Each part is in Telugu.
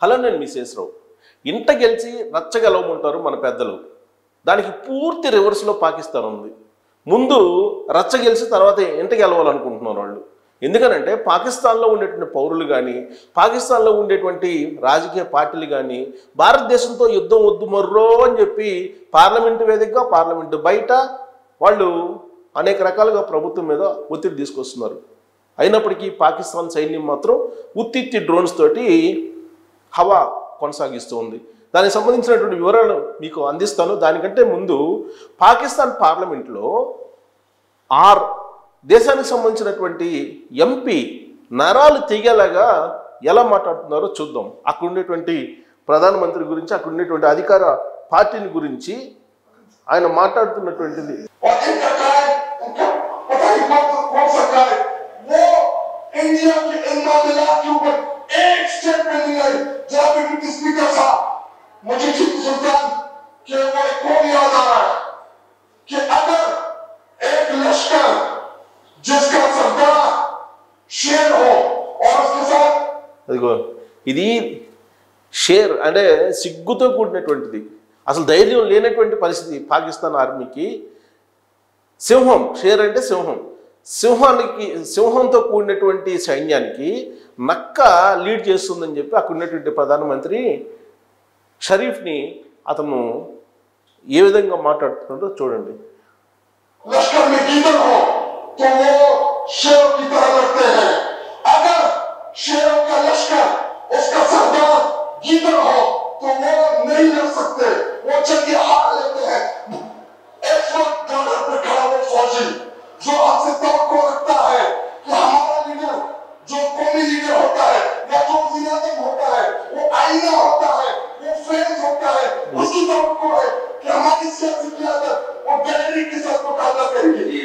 హలో నేను మీ శేషరావు. ఇంట గెలిచి రచ్చ గెలవమంటారు మన పెద్దలు. దానికి పూర్తి రివర్స్లో పాకిస్తాన్ ఉంది. ముందు రచ్చ గెలిచి తర్వాత ఇంట గెలవాలనుకుంటున్నారు వాళ్ళు. ఎందుకనంటే పాకిస్తాన్లో ఉండేటువంటి పౌరులు కానీ, పాకిస్తాన్లో ఉండేటువంటి రాజకీయ పార్టీలు కానీ భారతదేశంతో యుద్ధం వద్దు మర్రో అని చెప్పి పార్లమెంటు వేదికగా, పార్లమెంటు బయట వాళ్ళు అనేక రకాలుగా ప్రభుత్వం మీద ఒత్తిడి తీసుకొస్తున్నారు. అయినప్పటికీ పాకిస్తాన్ సైన్యం మాత్రం ఉత్తిత్తి డ్రోన్స్ తోటి హవా కొనసాగిస్తూ ఉంది. దానికి సంబంధించినటువంటి వివరాలు మీకు అందిస్తాను. దానికంటే ముందు పాకిస్తాన్ పార్లమెంట్లో దేశానికి సంబంధించినటువంటి ఎంపీ నరాలు తెగేలాగా ఎలా మాట్లాడుతున్నారో చూద్దాం. అక్కడ ఉండేటువంటి ప్రధానమంత్రి గురించి, అక్కడ ఉండేటువంటి అధికార పార్టీని గురించి ఆయన మాట్లాడుతున్నటువంటిది. इंडिया के इन मामलात के ऊपर एक स्टेप पे नहीं आई। जहां पे स्पीकर साहब मुझे टीपू सुल्तान के वो एक कोड याद आ रहा है कि अगर एक लश्कर जिसका सरदार शेर हो और उसके साथ అదిగో ఇది షేర్ అంటే సిగ్గుతో కూడినటువంటిది, అసలు ధైర్యం లేనటువంటి పరిస్థితి పాకిస్తాన్ ఆర్మీకి. సింహం, షేర్ అంటే సింహం, సింహంతో కూడినటువంటి సైన్యానికి నక్క లీడ్ చేస్తుందని చెప్పి అక్కడ ఉన్నటువంటి ప్రధానమంత్రి షరీఫ్ని అతను ఏ విధంగా మాట్లాడుతున్నాడో చూడండి. లష్కర్ మే గీదర్ హో తో వో షేర్ కి తరహ లగ్తే హై, అగర్ షేర్ కా లష్కర్ ఉస్కా సర్దార్ గీదర్ హో తో వో नहीं लड़ सकते, वो जल्दी हार लेते हैं। इस वक्त बॉर्डर पे खड़ा वो फौजी जो आपसे तवक्को रखता है कि हमारा लीडर जो कौमी लीडर होता है या जो वज़ीर-ए-आज़म होता है वो आईना होता है, वो फेस होता है, उसकी तवक्को है कि हमारी सियासी क़यादत वो गैलरी के साथ मुकाबला करेगी।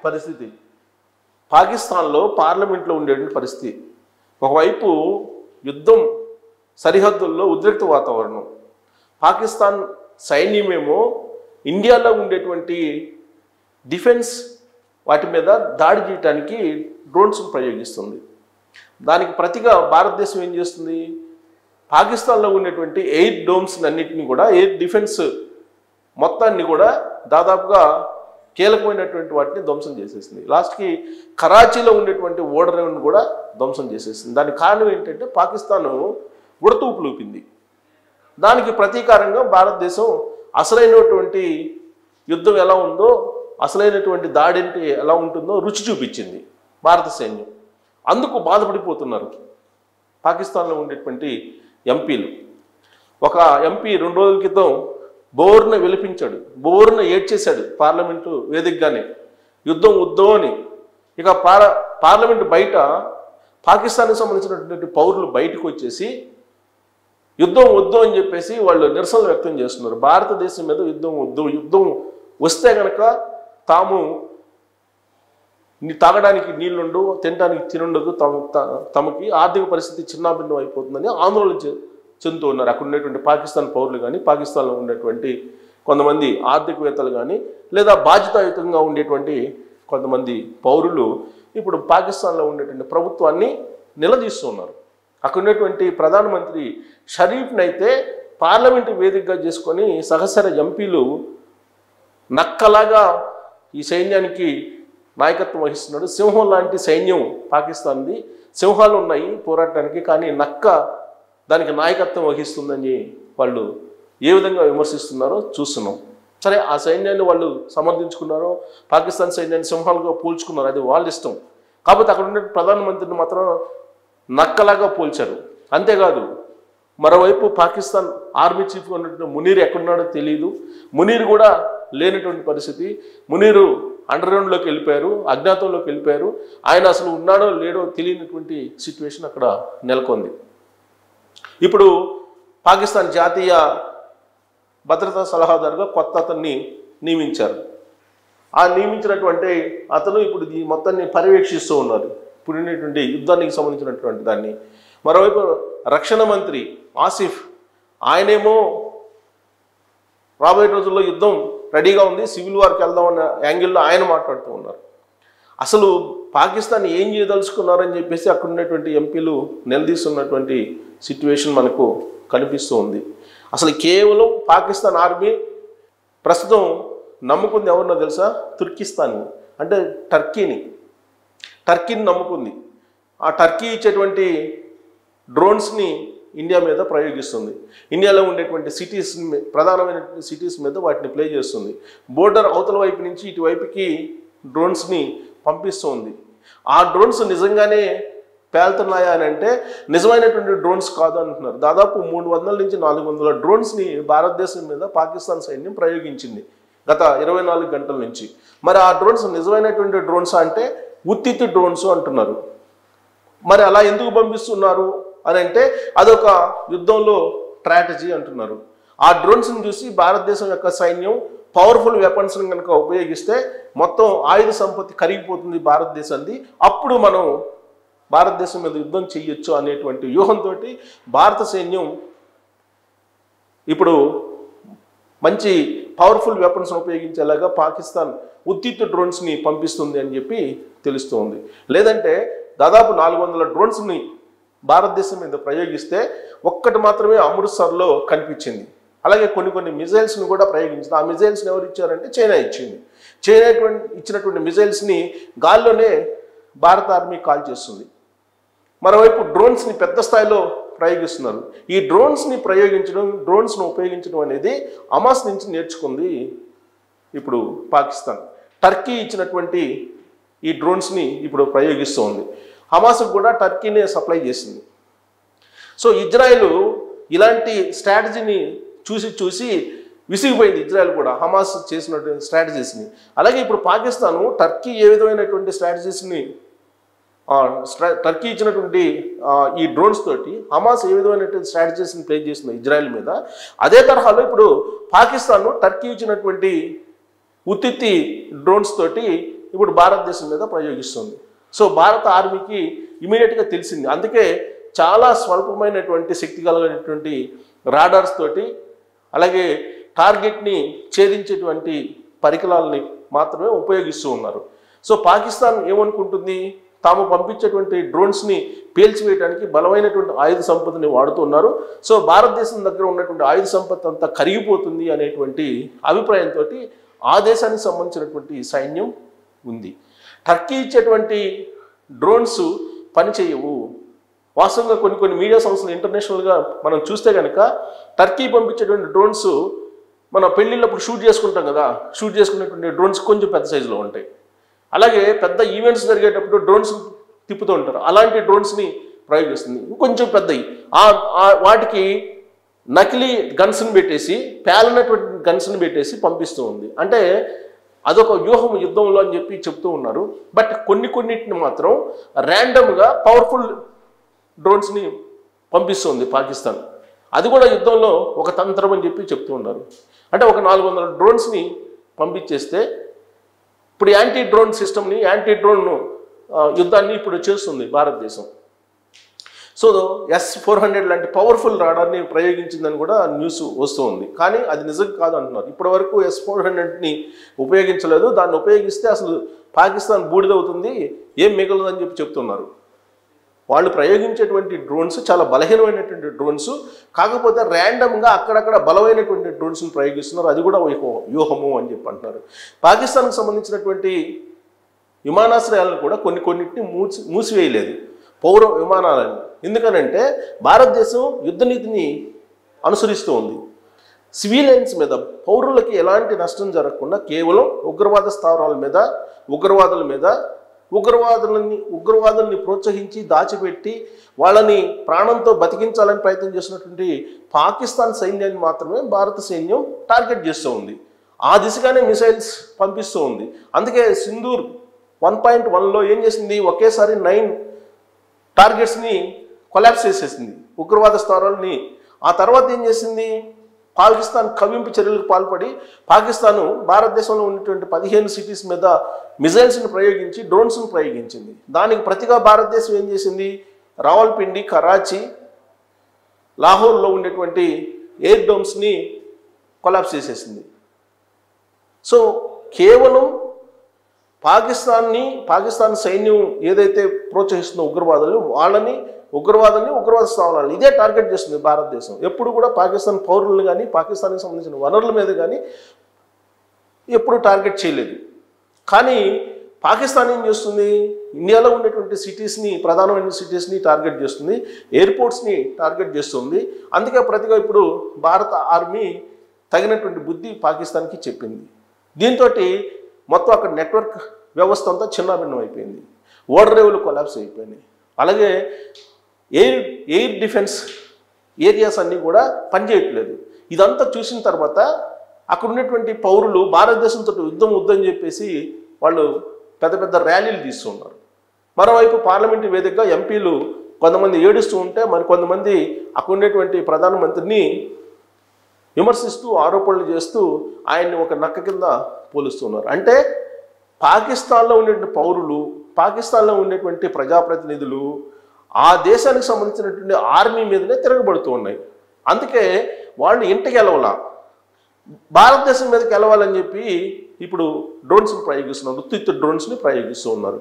పరిస్థితి పాకిస్తాన్లో పార్లమెంట్లో ఉండేటువంటి పరిస్థితి. ఒకవైపు యుద్ధం, సరిహద్దుల్లో ఉద్రిక్త వాతావరణం. పాకిస్తాన్ సైన్యమేమో ఇండియాలో ఉండేటువంటి డిఫెన్స్ వాటి మీద దాడి చేయడానికి డ్రోన్స్ ప్రయోగిస్తుంది. దానికి ప్రతిగా భారతదేశం ఏం చేస్తుంది? పాకిస్తాన్లో ఉన్నటువంటి ఎయిర్ డోమ్స్ అన్నింటినీ కూడా, ఎయిర్ డిఫెన్స్ మొత్తాన్ని కూడా దాదాపుగా కీలకమైనటువంటి వాటిని ధ్వంసం చేసేసింది. లాస్ట్కి కరాచీలో ఉండేటువంటి ఓడరేవుని కూడా ధ్వంసం చేసేసింది. దానికి కారణం ఏంటంటే పాకిస్తాను ఉడతూపు లూపింది. దానికి ప్రతీకారంగా భారతదేశం అసలైనటువంటి యుద్ధం ఎలా ఉందో, అసలైనటువంటి దాడి ఎలా ఉంటుందో రుచి చూపించింది భారత సైన్యం. అందుకు బాధపడిపోతున్నారు పాకిస్తాన్లో ఉండేటువంటి ఎంపీలు. ఒక ఎంపీ 2 రోజుల క్రితం బోర్న విలిపించాడు, బోర్న ఏడ్చేశాడు పార్లమెంటు వేదికగానే, యుద్ధం వద్దు అని. ఇక పార్లమెంటు బయట పాకిస్తాన్కి సంబంధించినటువంటి పౌరులు బయటకు వచ్చేసి యుద్ధం వద్దు అని చెప్పేసి వాళ్ళు నిరసనలు వ్యక్తం చేస్తున్నారు. భారతదేశం మీద యుద్ధం వద్దు, యుద్ధం వస్తే కనుక తాము తాగడానికి నీళ్లుండు, తినడానికి తినుండదు, తమకి ఆర్థిక పరిస్థితి చిన్నాభిన్నం అయిపోతుందని ఆందోళన చెందుతూ ఉన్నారు అక్కడ ఉండేటువంటి పాకిస్తాన్ పౌరులు కానీ, పాకిస్తాన్లో ఉండేటువంటి కొంతమంది ఆర్థికవేత్తలు కానీ, లేదా బాధ్యతాయుతంగా ఉండేటువంటి కొంతమంది పౌరులు ఇప్పుడు పాకిస్తాన్లో ఉండేటువంటి ప్రభుత్వాన్ని నిలదీస్తున్నారు. అక్కడ ఉన్నటువంటి ప్రధానమంత్రి షరీఫ్ని అయితే పార్లమెంటు వేదికగా చేసుకొని సహచర ఎంపీలు నక్కలాగా ఈ సైన్యానికి నాయకత్వం వహిస్తున్నాడు. సింహం లాంటి సైన్యం పాకిస్తాన్ది, సింహాలు ఉన్నాయి పోరాటానికి, కానీ నక్క దానికి నాయకత్వం వహిస్తుందని వాళ్ళు ఏ విధంగా విమర్శిస్తున్నారో చూస్తున్నాం. సరే, ఆ సైన్యాన్ని వాళ్ళు సమర్థించుకున్నారో, పాకిస్తాన్ సైన్యాన్ని సింహాలుగా పోల్చుకున్నారు, అది వాళ్ళ ఇష్టం. కాకపోతే అక్కడ ఉండే ప్రధానమంత్రిని మాత్రం నక్కలాగా పోల్చారు. అంతేకాదు, మరోవైపు పాకిస్తాన్ ఆర్మీ చీఫ్గా ఉన్నటువంటి మునీర్ ఎక్కడున్నాడో తెలియదు, మునీర్ కూడా లేనటువంటి పరిస్థితి. మునీరు అండర్గ్రౌండ్లోకి వెళ్ళిపోయారు, అజ్ఞాతంలోకి వెళ్ళిపోయారు. ఆయన అసలు ఉన్నాడో లేడో తెలియనటువంటి సిచ్యువేషన్ అక్కడ నెలకొంది. ఇప్పుడు పాకిస్తాన్ జాతీయ భద్రతా సలహాదారుగా కొత్త అతన్ని నియమించారు. ఆ నియమించినటువంటి అతను ఇప్పుడు ఈ మొత్తాన్ని పర్యవేక్షిస్తూ ఉన్నారు, ఇప్పుడు ఉన్నటువంటి యుద్ధానికి సంబంధించినటువంటి దాన్ని. మరోవైపు రక్షణ మంత్రి ఆసిఫ్, ఆయనేమో రాబోయే రోజుల్లో యుద్ధం రెడీగా ఉంది, సివిల్ వార్కి వెళ్దామన్న యాంగిల్లో ఆయన మాట్లాడుతూ ఉన్నారు. అసలు పాకిస్తాన్ ఏం చేయదలుచుకున్నారని చెప్పేసి అక్కడ ఉన్నటువంటి ఎంపీలు నిలదీస్తున్నటువంటి సిట్యువేషన్ మనకు కనిపిస్తూ ఉంది. అసలు కేవలం పాకిస్తాన్ ఆర్మీ ప్రస్తుతం నమ్ముకుంది ఎవరినో తెలుసా? తుర్కిస్తాన్ని, అంటే టర్కీని నమ్ముకుంది. ఆ టర్కీ ఇచ్చేటువంటి డ్రోన్స్ని ఇండియా మీద ప్రయోగిస్తుంది. ఇండియాలో ఉండేటువంటి సిటీస్, ప్రధానమైన సిటీస్ మీద వాటిని ప్లే చేస్తుంది. బోర్డర్ అవతల వైపు నుంచి ఇటువైపుకి డ్రోన్స్ని పంపిస్తుంది. ఆ డ్రోన్స్ నిజంగానే పేలుతున్నాయా అని అంటే నిజమైనటువంటి డ్రోన్స్ కాదు అంటున్నారు. దాదాపు 300 నుంచి 400 డ్రోన్స్ని భారతదేశం మీద పాకిస్తాన్ సైన్యం ప్రయోగించింది గత 24 గంటల నుంచి. మరి ఆ డ్రోన్స్ నిజమైనటువంటి డ్రోన్స్ అంటే ఉత్తిత్తి డ్రోన్స్ అంటున్నారు. మరి అలా ఎందుకు పంపిస్తున్నారు అని అంటే అదొక యుద్ధంలో స్ట్రాటజీ అంటున్నారు. ఆ డ్రోన్స్ని చూసి భారతదేశం యొక్క సైన్యం పవర్ఫుల్ వెపన్స్ని కనుక ఉపయోగిస్తే మొత్తం ఆయుధ సంపత్తి కరిగిపోతుంది భారతదేశాన్ని, అప్పుడు మనం భారతదేశం మీద యుద్ధం చెయ్యొచ్చు అనేటువంటి వ్యూహంతో భారత సైన్యం ఇప్పుడు మంచి పవర్ఫుల్ వెపన్స్ ఉపయోగించేలాగా పాకిస్తాన్ ఉత్తిత్తి డ్రోన్స్ని పంపిస్తుంది అని చెప్పి తెలుస్తుంది. లేదంటే దాదాపు 400 డ్రోన్స్ని భారతదేశం మీద ప్రయోగిస్తే ఒక్కటి మాత్రమే అమృత్సర్లో కనిపించింది. అలాగే కొన్ని మిజైల్స్ని కూడా ప్రయోగించింది. ఆ మిజైల్స్ని ఎవరు ఇచ్చారంటే చైనా ఇచ్చింది. చైనా ఇచ్చినటువంటి మిజైల్స్ని గాల్లోనే భారత ఆర్మీ కాల్ చేస్తుంది. మరోవైపు డ్రోన్స్ని పెద్ద స్థాయిలో ప్రయోగిస్తున్నారు. ఈ డ్రోన్స్ని ఉపయోగించడం అనేది హమాస్ నుంచి నేర్చుకుంది ఇప్పుడు పాకిస్తాన్. టర్కీ ఇచ్చినటువంటి ఈ డ్రోన్స్ని ఇప్పుడు ప్రయోగిస్తూ ఉంది. హమాస్కు కూడా టర్కీనే సప్లై చేసింది. సో ఇజ్రాయెల్ ఇలాంటి స్ట్రాటజీని చూసి విసిగిపోయింది. ఇజ్రాయెల్ కూడా హమాస్ చేసినటువంటి స్ట్రాటజీస్ని. అలాగే ఇప్పుడు పాకిస్తాను టర్కీ ఏ విధమైనటువంటి స్ట్రాటజీస్ని, టర్కీ ఇచ్చినటువంటి ఈ డ్రోన్స్ తోటి హమాస్ ఏ విధమైనటువంటి స్ట్రాటజీస్ని ప్లే చేస్తుంది ఇజ్రాయెల్ మీద, అదే తరహాలో ఇప్పుడు పాకిస్తాన్ టర్కీ ఇచ్చినటువంటి ఉత్తిత్తి డ్రోన్స్ తోటి ఇప్పుడు భారతదేశం మీద ప్రయోగిస్తుంది. సో భారత ఆర్మీకి ఇమీడియట్గా తెలిసింది. అందుకే చాలా స్వల్పమైనటువంటి శక్తి కలిగినటువంటి రాడార్స్ తోటి అలాగే టార్గెట్ని ఛేదించేటువంటి పరికరాలని మాత్రమే ఉపయోగిస్తూ ఉన్నారు. సో పాకిస్తాన్ ఏమనుకుంటుంది, తాము పంపించేటువంటి డ్రోన్స్ని పేల్చివేయడానికి బలమైనటువంటి ఆయుధ సంపదని వాడుతున్నారు. సో భారతదేశం దగ్గర ఉన్నటువంటి ఆయుధ సంపత్తి అంతా కరిగిపోతుంది అనేటువంటి అభిప్రాయంతో ఆ దేశానికి సంబంధించినటువంటి సైన్యం ఉంది. టర్కీ ఇచ్చేటువంటి డ్రోన్స్ పనిచేయవు. వాస్తవంగా కొన్ని మీడియా సంస్థలు ఇంటర్నేషనల్గా మనం చూస్తే కనుక టర్కీ పంపించేటువంటి డ్రోన్స్ మన పెళ్ళిళ్ళప్పుడు షూట్ చేసుకుంటాం కదా, షూట్ చేసుకునేటువంటి డ్రోన్స్ కొంచెం పెద్ద సైజులో ఉంటాయి. అలాగే పెద్ద ఈవెంట్స్ జరిగేటప్పుడు డ్రోన్స్ తిప్పుతూ ఉంటారు, అలాంటి డ్రోన్స్ని ప్రయోగిస్తుంది. ఇంకొంచెం పెద్దవి వాటికి నకిలీ గన్స్ని పెట్టేసి, పేలనటువంటి గన్స్ని పెట్టేసి పంపిస్తూ ఉంది. అంటే అదొక వ్యూహం యుద్ధంలో అని చెప్పి చెప్తూ ఉన్నారు. బట్ కొన్నిటిని మాత్రం ర్యాండమ్గా పవర్ఫుల్ డ్రోన్స్ని పంపిస్తుంది పాకిస్తాన్. అది కూడా యుద్ధంలో ఒక తంత్రం అని చెప్పి చెప్తూ ఉన్నారు. అంటే ఒక 400 డ్రోన్స్ని పంపించేస్తే ఇప్పుడు యాంటీ డ్రోన్ సిస్టమ్ని, యాంటీ డ్రోన్ యుద్ధాన్ని ఇప్పుడు చేస్తుంది భారతదేశం. సో S-400 లాంటి పవర్ఫుల్ రాడార్ని ప్రయోగించిందని కూడా న్యూస్ వస్తూ ఉంది. కానీ అది నిజం కాదు అంటున్నారు. ఇప్పటి వరకు S-400ని ఉపయోగించలేదు. దాన్ని ఉపయోగిస్తే అసలు పాకిస్తాన్ బూడిదవుతుంది, ఏం మిగలదని చెప్పి చెప్తున్నారు. వాళ్ళు ప్రయోగించేటువంటి డ్రోన్స్ చాలా బలహీనమైనటువంటి డ్రోన్స్, కాకపోతే ర్యాండమ్గా అక్కడక్కడ బలమైనటువంటి డ్రోన్స్ని ప్రయోగిస్తున్నారు. అది కూడా వ్యూహము అని చెప్పి అంటున్నారు. పాకిస్తాన్కి సంబంధించినటువంటి విమానాశ్రయాలను కూడా కొన్నిటిని మూసివేయలేదు, పౌర విమానాలను. ఎందుకనంటే భారతదేశం యుద్ధ నీతిని అనుసరిస్తూ ఉంది. సివిలియన్స్ మీద, పౌరులకి ఎలాంటి నష్టం జరగకుండా కేవలం ఉగ్రవాద స్థావరాల మీద, ఉగ్రవాదుల మీద, ఉగ్రవాదుల్ని ప్రోత్సహించి దాచిపెట్టి వాళ్ళని ప్రాణంతో బతికించాలని ప్రయత్నం చేసినటువంటి పాకిస్తాన్ సైన్యాన్ని మాత్రమే భారత సైన్యం టార్గెట్ చేస్తూ ఉంది. ఆ దిశగానే మిసైల్స్ పంపిస్తూ ఉంది. అందుకే సింధూర్ 1.1లో ఏం చేసింది, ఒకేసారి 9 టార్గెట్స్ని కొలాప్స్ చేసేసింది, ఉగ్రవాద స్థావరాలని. ఆ తర్వాత ఏం చేసింది, పాకిస్తాన్ కవ్వింపు చర్యలకు పాల్పడి పాకిస్తాను భారతదేశంలో ఉన్నటువంటి 15 సిటీస్ మీద మిజైల్స్ని ప్రయోగించి డ్రోన్స్ని ప్రయోగించింది. దానికి ప్రతిగా భారతదేశం ఏం చేసింది, రావల్పిండి, కరాచీ, లాహోర్లో ఉండేటువంటి ఎయిర్ డోమ్స్ని కొలాప్స్ చేసేసింది. సో కేవలం పాకిస్తాన్ సైన్యం ఏదైతే ప్రోత్సహిస్తుందో ఉగ్రవాదాన్ని ఉగ్రవాద స్థావరాలు ఇదే టార్గెట్ చేస్తుంది భారతదేశం. ఎప్పుడు కూడా పాకిస్తాన్ పౌరులను కానీ పాకిస్తాన్కి సంబంధించిన వనరుల మీద కానీ ఎప్పుడు టార్గెట్ చేయలేదు. కానీ పాకిస్తాన్ ఏం చేస్తుంది, ఇండియాలో ఉన్నటువంటి సిటీస్ని, ప్రధానమైన సిటీస్ని టార్గెట్ చేస్తుంది, ఎయిర్పోర్ట్స్ని టార్గెట్ చేస్తుంది. అందుకే ప్రతిగా ఇప్పుడు భారత ఆర్మీ తగినటువంటి బుద్ధి పాకిస్తాన్కి చెప్పింది. దీంతో మొత్తం అక్కడ నెట్వర్క్ వ్యవస్థ అంతా చిన్నాభిన్నం అయిపోయింది, ఓడరేవులు కొలాప్స్ అయిపోయినాయి. అలాగే ఎయిర్ డిఫెన్స్ ఏరియాస్ అన్నీ కూడా పనిచేయట్లేదు. ఇదంతా చూసిన తర్వాత అక్కడ ఉన్నటువంటి పౌరులు భారతదేశంతో యుద్ధం చెప్పేసి వాళ్ళు పెద్ద పెద్ద ర్యాలీలు తీస్తున్నారు. మరోవైపు పార్లమెంటు వేదికగా ఎంపీలు కొంతమంది ఏడుస్తూ ఉంటే మరి కొంతమంది అక్కడ ఉన్నటువంటి ప్రధానమంత్రిని విమర్శిస్తూ ఆరోపణలు చేస్తూ ఆయన్ని ఒక నక్క కింద పోలుస్తున్నారు. అంటే పాకిస్తాన్లో ఉన్నటువంటి పౌరులు, పాకిస్తాన్లో ఉన్నటువంటి ప్రజాప్రతినిధులు ఆ దేశానికి సంబంధించినటువంటి ఆర్మీ మీదనే తిరగబడుతూ ఉన్నాయి. అందుకే వాళ్ళు ఇంటికి వెళ్ళవాల, భారతదేశం మీదకి వెళ్ళవాలని చెప్పి ఇప్పుడు డ్రోన్స్ని ప్రయోగిస్తున్నారు, ఉత్తిత్తు డ్రోన్స్ని ప్రయోగిస్తూ ఉన్నారు.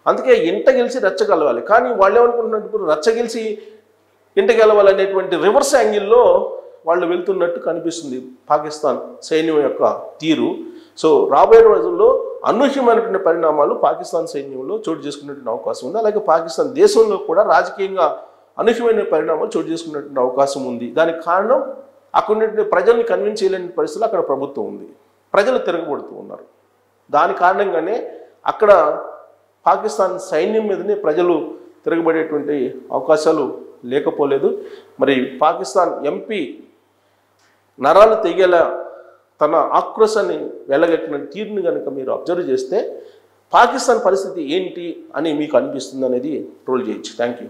అందుకే ఇంట గెలిచి రెచ్చగలవాలి. కానీ వాళ్ళు ఏమనుకుంటున్నారు, ఇప్పుడు రెచ్చగెలిచి ఇంటికి వెళ్ళాలనేటువంటి రివర్స్ యాంగిల్లో వాళ్ళు వెళ్తున్నట్టు కనిపిస్తుంది పాకిస్తాన్ సైన్యం యొక్క తీరు. సో రాబోయే రోజుల్లో అనూహ్యమైనటువంటి పరిణామాలు పాకిస్తాన్ సైన్యంలో చోటు చేసుకునేటువంటి అవకాశం ఉంది. అలాగే పాకిస్తాన్ దేశంలో కూడా రాజకీయంగా అనూహ్యమైన పరిణామాలు చోటు చేసుకునేటువంటి అవకాశం ఉంది. దానికి కారణం అక్కడ ఉన్నటువంటి ప్రజల్ని కన్విన్స్ చేయలేని పరిస్థితుల్లో అక్కడ ప్రభుత్వం ఉంది, ప్రజలు తిరగబడుతూ ఉన్నారు. దాని కారణంగానే అక్కడ పాకిస్తాన్ సైన్యం మీదనే ప్రజలు తిరగబడేటువంటి అవకాశాలు లేకపోలేదు. మరి పాకిస్తాన్ ఎంపీ నరాలు తెగేలా తన ఆక్రోశాన్ని వెళ్ళగట్టిన తీరుని కనుక మీరు అబ్జర్వ్ చేస్తే పాకిస్తాన్ పరిస్థితి ఏంటి అని మీకు అనిపిస్తుంది అనేది ట్రోల్ చేయొచ్చు. Thank you.